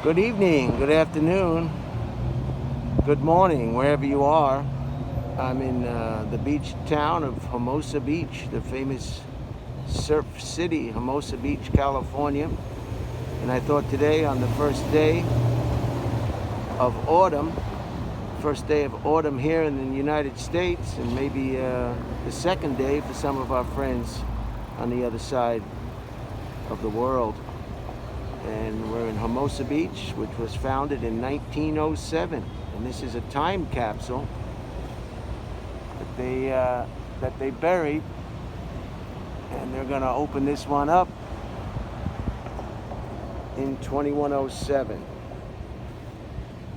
Good evening, good afternoon, good morning, wherever you are. I'm in the beach town of Hermosa Beach, the famous surf city, Hermosa Beach, California. And I thought today, on the first day of autumn here in the United States, and maybe the second day for some of our friends on the other side of the world. And we're in Hermosa Beach, which was founded in 1907. And this is a time capsule that they buried, and they're going to open this one up in 2107.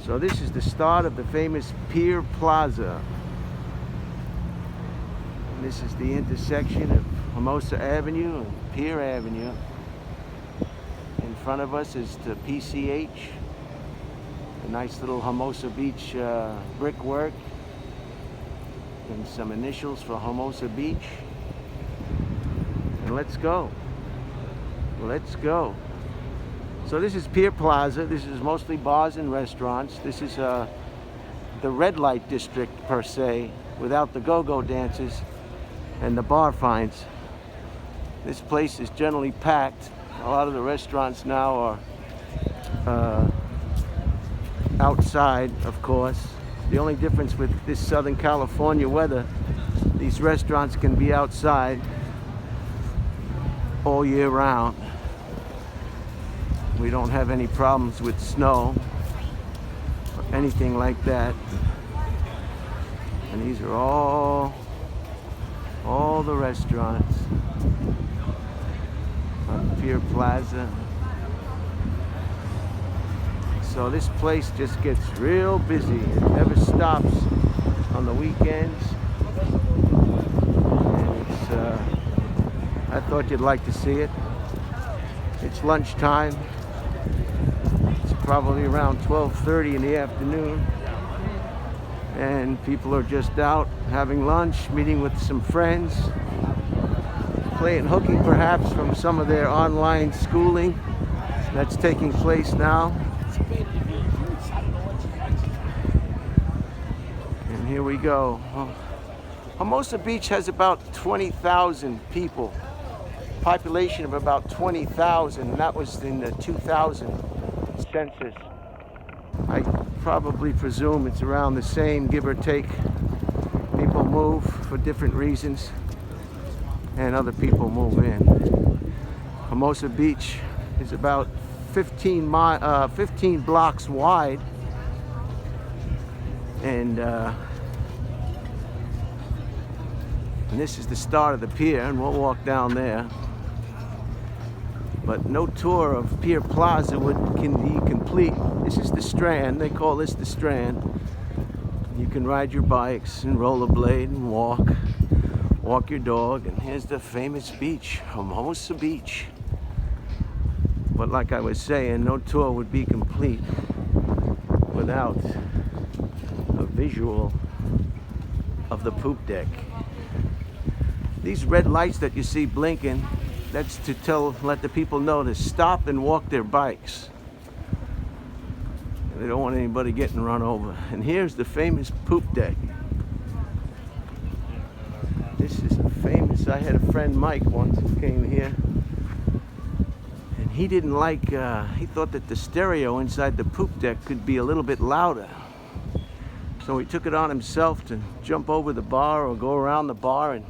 So this is the start of the famous Pier Plaza. And this is the intersection of Hermosa Avenue and Pier Avenue. In front of us is the PCH, a nice little Hermosa Beach brickwork, and some initials for Hermosa Beach. And let's go. Let's go. So this is Pier Plaza. This is mostly bars and restaurants. This is the red light district per se, without the go-go dances and the bar finds. This place is generally packed. A lot of the restaurants now are outside, of course. The only difference with this Southern California weather, these restaurants can be outside all year round. We don't have any problems with snow or anything like that. And these are all the restaurants on Pier Plaza. So this place just gets real busy. It never stops on the weekends. And I thought you'd like to see it. It's lunchtime. It's probably around 12:30 in the afternoon. And people are just out having lunch, meeting with some friends, playing hooky perhaps from some of their online schooling that's taking place now. And here we go. Hermosa Beach has about 20,000 people, population of about 20,000, and that was in the 2000 census. I probably presume it's around the same, give or take. People move for different reasons, and other people move in. Hermosa Beach is about 15 blocks wide, and this is the start of the pier, and we'll walk down there. But no tour of Pier Plaza can be complete. This is the Strand. They call this the Strand. You can ride your bikes and rollerblade and walk your dog. And here's the famous beach, Hermosa Beach. But like I was saying, no tour would be complete without a visual of the poop deck. These red lights that you see blinking, that's to let the people know to stop and walk their bikes. They don't want anybody getting run over. And here's the famous poop deck. This is famous. I had a friend, Mike, once who came here, and he didn't like, he thought that the stereo inside the poop deck could be a little bit louder. So he took it on himself to jump over the bar or go around the bar, and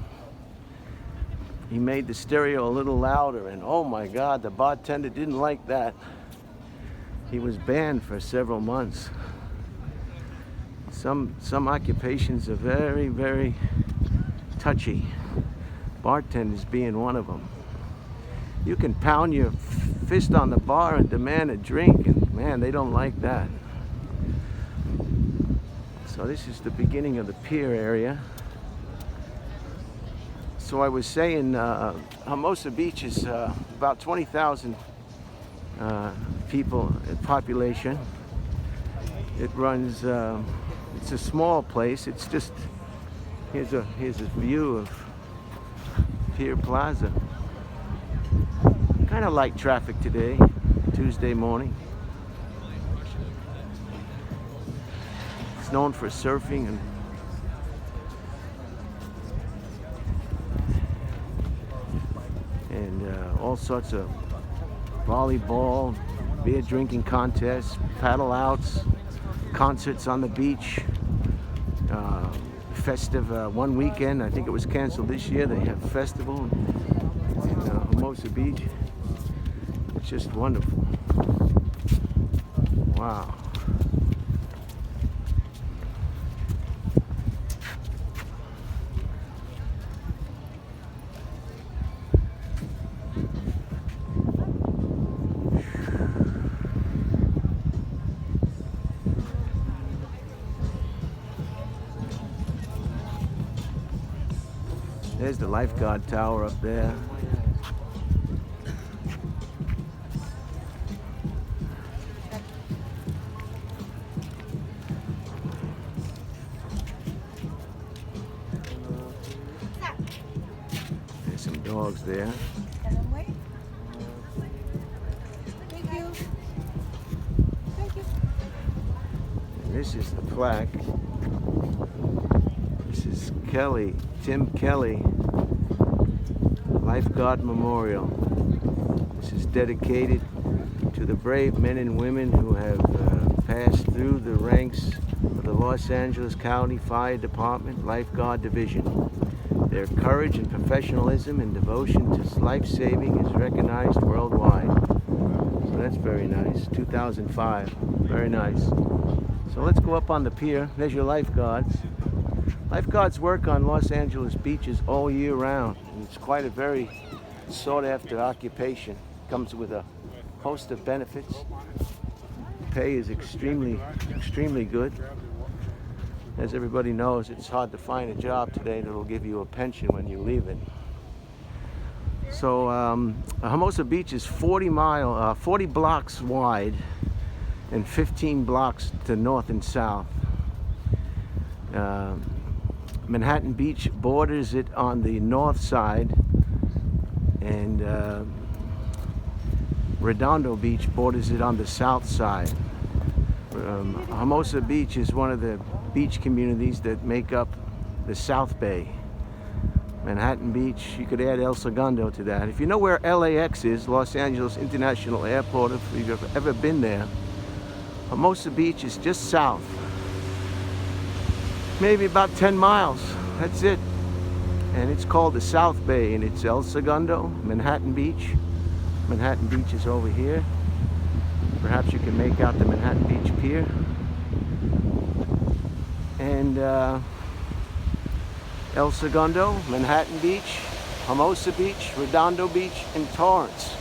he made the stereo a little louder, and oh my God, the bartender didn't like that. He was banned for several months. Some occupations are very, very touchy. Bartenders being one of them. You can pound your fist on the bar and demand a drink, and man, they don't like that. So this is the beginning of the pier area. So I was saying, Hermosa Beach is about 20,000 people population. It runs, it's a small place. It's just, here's a view of Pier Plaza. Kind of light traffic today, Tuesday morning. It's known for surfing and all sorts of volleyball, beer drinking contests, paddle outs, concerts on the beach. Festive one weekend, I think it was canceled this year. They have a festival in Hermosa Beach. It's just wonderful. Wow. There's the lifeguard tower up there. There's some dogs there. Thank you. Thank you. And this is the plaque. This is Kelly, Tim Kelly Lifeguard Memorial. This is dedicated to the brave men and women who have passed through the ranks of the Los Angeles County Fire Department Lifeguard Division. Their courage and professionalism and devotion to life saving is recognized worldwide. So that's very nice. 2005. Very nice. So let's go up on the pier. There's your lifeguards. Lifeguards work on Los Angeles beaches all year round. It's quite a very sought after occupation. Comes with a host of benefits. Pay is extremely good. As everybody knows, it's hard to find a job today that'll give you a pension when you leave it. So Hermosa Beach is 40 blocks wide and 15 blocks to north and south. Manhattan Beach borders it on the north side, and Redondo Beach borders it on the south side. Hermosa Beach is one of the beach communities that make up the South Bay. Manhattan Beach, you could add El Segundo to that. If you know where LAX is, Los Angeles International Airport, if you've ever been there, Hermosa Beach is just south. Maybe about 10 miles, that's it. And it's called the South Bay, and it's El Segundo, Manhattan Beach. Manhattan Beach is over here. Perhaps you can make out the Manhattan Beach Pier. And El Segundo, Manhattan Beach, Hermosa Beach, Redondo Beach, and Torrance.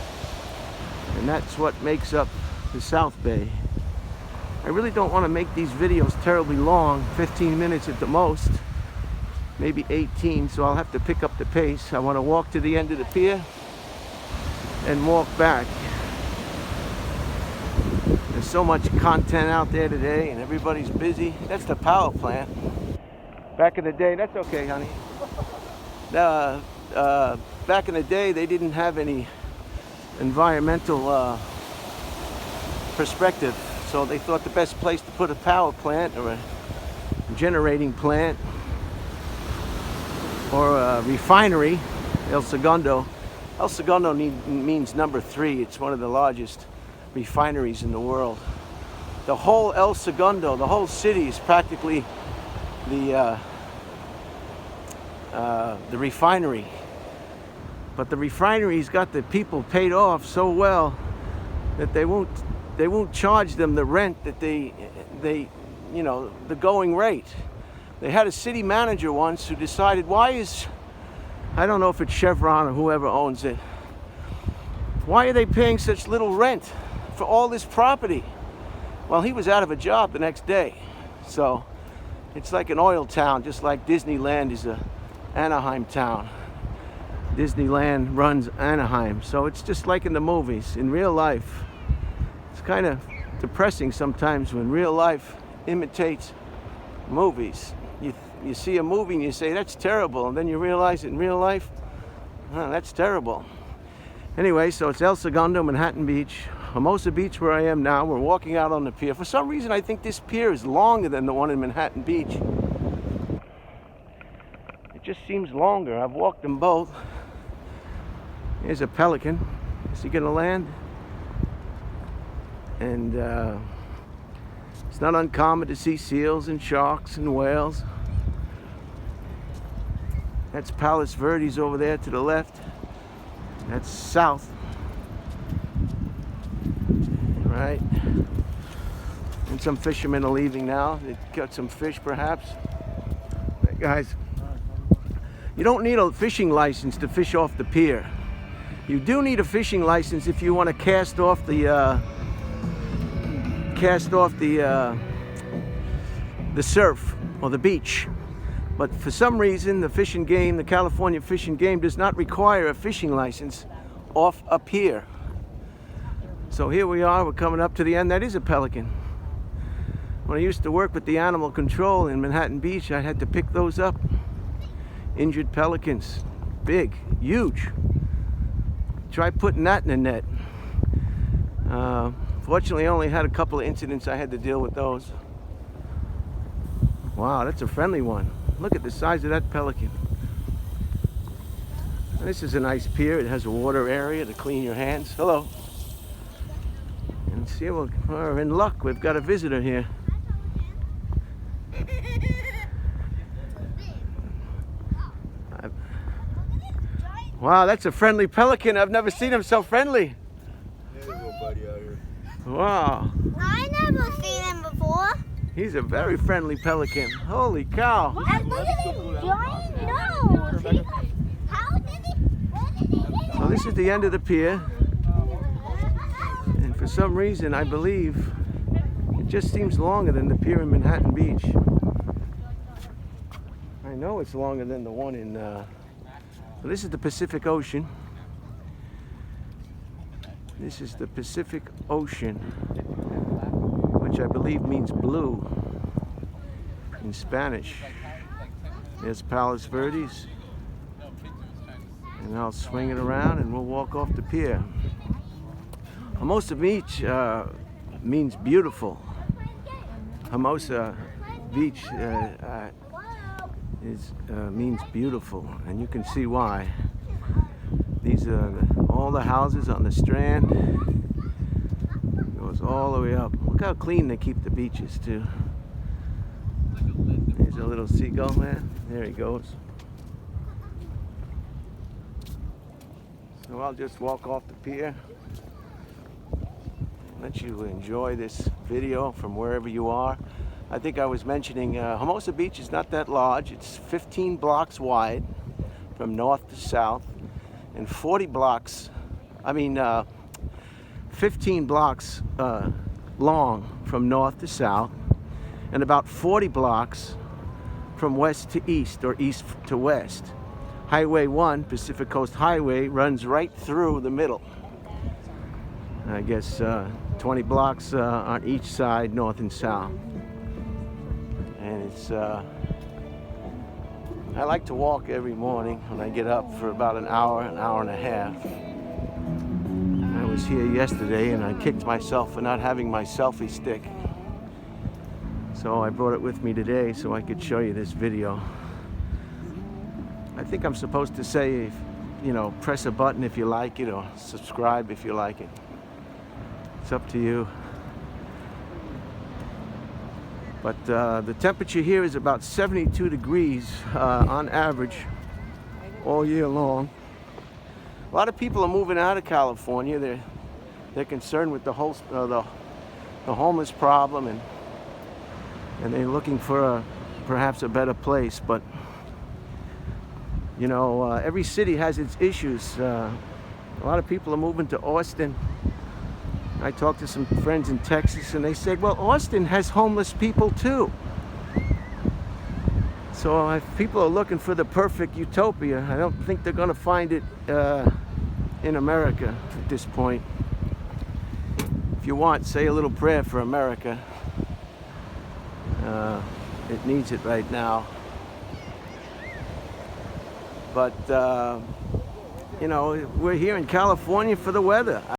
And that's what makes up the South Bay. I really don't want to make these videos terribly long, 15 minutes at the most, maybe 18, so I'll have to pick up the pace. I want to walk to the end of the pier and walk back. There's so much content out there today and everybody's busy. That's the power plant. Back in the day, that's okay, honey. Back in the day, they didn't have any environmental perspective. So they thought the best place to put a power plant or a generating plant or a refinery, El Segundo. El Segundo means number 3. It's one of the largest refineries in the world. The whole El Segundo, the whole city is practically the refinery. But the refinery's got the people paid off so well that they won't charge them the rent that they you know, the going rate. They had a city manager once who decided, I don't know if it's Chevron or whoever owns it, why are they paying such little rent for all this property? Well, he was out of a job the next day. So it's like an oil town, just like Disneyland is a Anaheim town. Disneyland runs Anaheim. So it's just like in the movies. In real life, it's kind of depressing sometimes when real life imitates movies. You see a movie and you say, that's terrible, and then you realize in real life, oh, that's terrible. Anyway, so it's El Segundo, Manhattan Beach, Hermosa Beach where I am now. We're walking out on the pier. For some reason, I think this pier is longer than the one in Manhattan Beach. It just seems longer. I've walked them both. Here's a pelican. Is he gonna land? And it's not uncommon to see seals and sharks and whales. That's Palos Verdes over there to the left. That's south. Right. And some fishermen are leaving now. They got some fish perhaps. Hey guys, you don't need a fishing license to fish off the pier. You do need a fishing license if you want to cast off the surf or the beach. But for some reason, the fishing game, the California fishing game, does not require a fishing license off a pier. So here we are, we're coming up to the end. That is a pelican. When I used to work with the animal control in Manhattan Beach, I had to pick those up. Injured pelicans, big, huge. Try putting that in a net. Fortunately, I only had a couple of incidents I had to deal with those. Wow, that's a friendly one. Look at the size of that pelican. This is a nice pier. It has a water area to clean your hands. Hello. And see, we're in luck. We've got a visitor here. Wow, that's a friendly pelican. I've never seen him so friendly. There's a little buddy out here. Wow. I never seen him before. He's a very friendly pelican. Holy cow. And look at his giant nose. How did he? Where did he get So this is the end of the pier. And for some reason, I believe it just seems longer than the pier in Manhattan Beach. I know it's longer than the one in... So this is the Pacific Ocean. This is the Pacific Ocean, which I believe means blue in Spanish. There's Palos Verdes. And I'll swing it around and we'll walk off the pier. Hermosa Beach means beautiful. Hermosa Beach means beautiful, and you can see why. These are all the houses on the strand. It goes all the way up. Look how clean they keep the beaches too. There's a little seagull there. There he goes. So I'll just walk off the pier. Let you enjoy this video from wherever you are. I think I was mentioning Hermosa Beach is not that large. It's 15 blocks wide from north to south, and 15 blocks long from north to south, and about 40 blocks from west to east or east to west. Highway 1, Pacific Coast Highway, runs right through the middle. I guess 20 blocks on each side, north and south. And it's, I like to walk every morning when I get up for about an hour and a half. I was here yesterday and I kicked myself for not having my selfie stick. So I brought it with me today so I could show you this video. I think I'm supposed to say, you know, press a button if you like it or subscribe if you like it. It's up to you. But the temperature here is about 72 degrees on average all year long. A lot of people are moving out of California. They're concerned with the whole the homeless problem, and they're looking for perhaps a better place. But you know, every city has its issues. A lot of people are moving to Austin. I talked to some friends in Texas and they said, well, Austin has homeless people too. So if people are looking for the perfect utopia, I don't think they're going to find it in America at this point. If you want, say a little prayer for America. It needs it right now. But, you know, we're here in California for the weather.